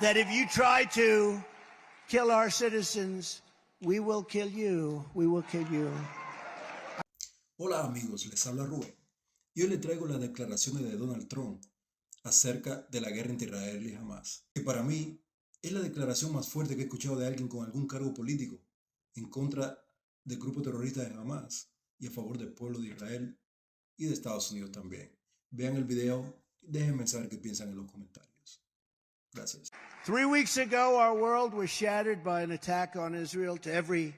that if you try to kill our citizens, we will kill you. We will kill you. Hola amigos, les habla Rubén. Y hoy les traigo las declaraciones de Donald Trump acerca de la guerra entre Israel y Hamas, que para mí es la declaración más fuerte que he escuchado de alguien con algún cargo político en contra del grupo terrorista de Hamas y a favor del pueblo de Israel y de Estados Unidos también. Vean el video y déjenme saber qué piensan en los comentarios. Gracias. 3 weeks ago, our world was shattered by an attack on Israel. To every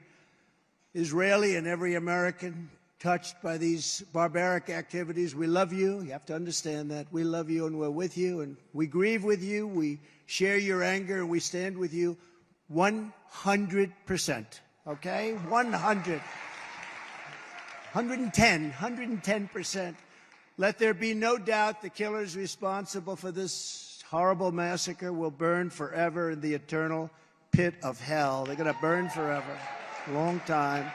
Israeli and every American touched by these barbaric activities, we love you. You have to understand that. We love you and we're with you and we grieve with you. We share your anger and we stand with you 100%. Okay? 110%. Let there be no doubt the killers responsible for this horrible massacre will burn forever in the eternal pit of hell. They're going to burn forever. A long time.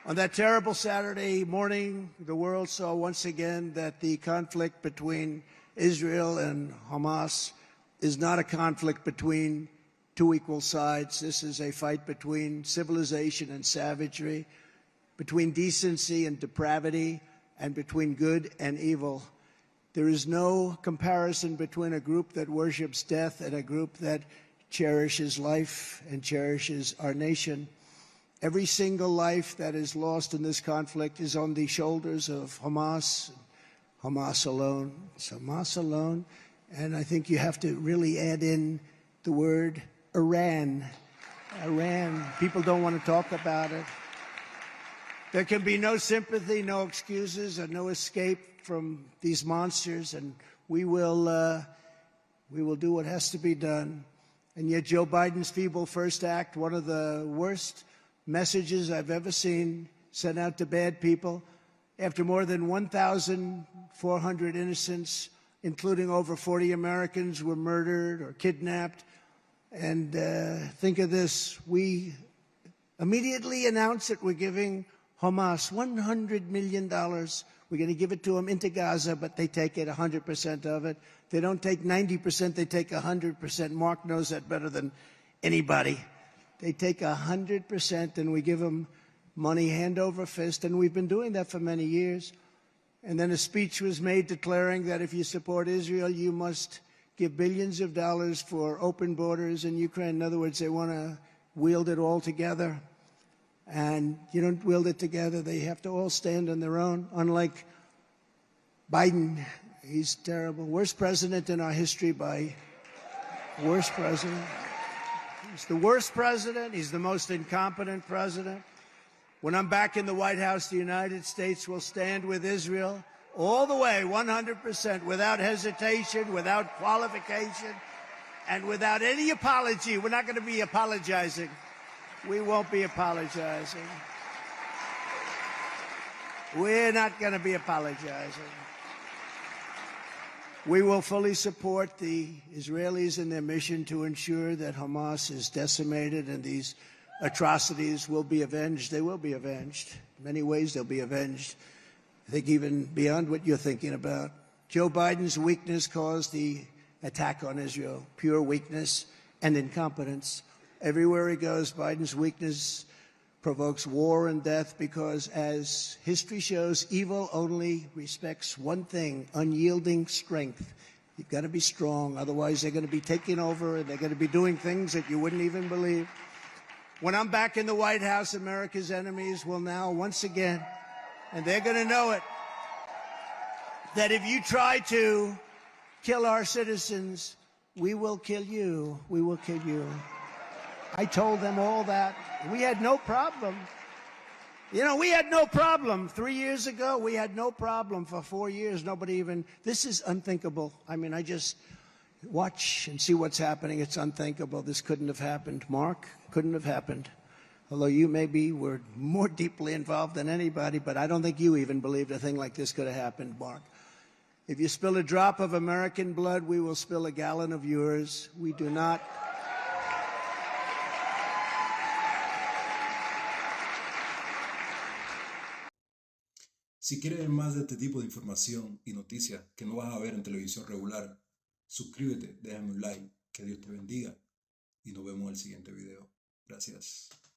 On that terrible Saturday morning, the world saw once again that the conflict between Israel and Hamas is not a conflict between two equal sides. This is a fight between civilization and savagery, between decency and depravity, and between good and evil. There is no comparison between a group that worships death and a group that cherishes life and cherishes our nation. Every single life that is lost in this conflict is on the shoulders of Hamas alone. It's Hamas alone. And I think you have to really add in the word Iran. Iran. People don't want to talk about it. There can be no sympathy, no excuses, and no escape from these monsters, and we will do what has to be done. And yet Joe Biden's feeble first act, one of the worst messages I've ever seen sent out to bad people, after more than 1,400 innocents, including over 40 Americans, were murdered or kidnapped. And think of this, we immediately announced that we're giving Hamas $100 million. We're going to give it to them into Gaza, but they take it 100% of it. They don't take 90%, they take 100%. Mark knows that better than anybody. They take 100% and we give them money hand over fist, and we've been doing that for many years. And then a speech was made declaring that if you support Israel, you must give billions of dollars for open borders in Ukraine. In other words, they want to wield it all together. And you don't wield it together. They have to all stand on their own. Unlike Biden, he's terrible. Worst president in our history by worst president. He's the worst president. He's the most incompetent president. When I'm back in the White House, the United States will stand with Israel all the way, 100%, without hesitation, without qualification, and without any apology. We're not going to be apologizing. We won't be apologizing. We're not going to be apologizing. We will fully support the Israelis in their mission to ensure that Hamas is decimated and these atrocities will be avenged. They will be avenged. In many ways, they'll be avenged. I think even beyond what you're thinking about. Joe Biden's weakness caused the attack on Israel. Pure weakness and incompetence. Everywhere he goes, Biden's weakness provokes war and death because, as history shows, evil only respects one thing, unyielding strength. You've got to be strong, otherwise they're going to be taking over and they're going to be doing things that you wouldn't even believe. When I'm back in the White House, America's enemies will now once again, and they're going to know it, that if you try to kill our citizens, we will kill you. We will kill you. I told them all that. We had no problem. You know, we had no problem. 3 years ago, we had no problem. For 4 years, nobody even... This is unthinkable. I mean, I just watch and see what's happening. It's unthinkable. This couldn't have happened. Mark, couldn't have happened. Although you maybe were more deeply involved than anybody, but I don't think you even believed a thing like this could have happened, Mark. If you spill a drop of American blood, we will spill a gallon of yours. We do not... Si quieres ver más de este tipo de información y noticias que no vas a ver en televisión regular, suscríbete, déjame un like, que Dios te bendiga y nos vemos en el siguiente video. Gracias.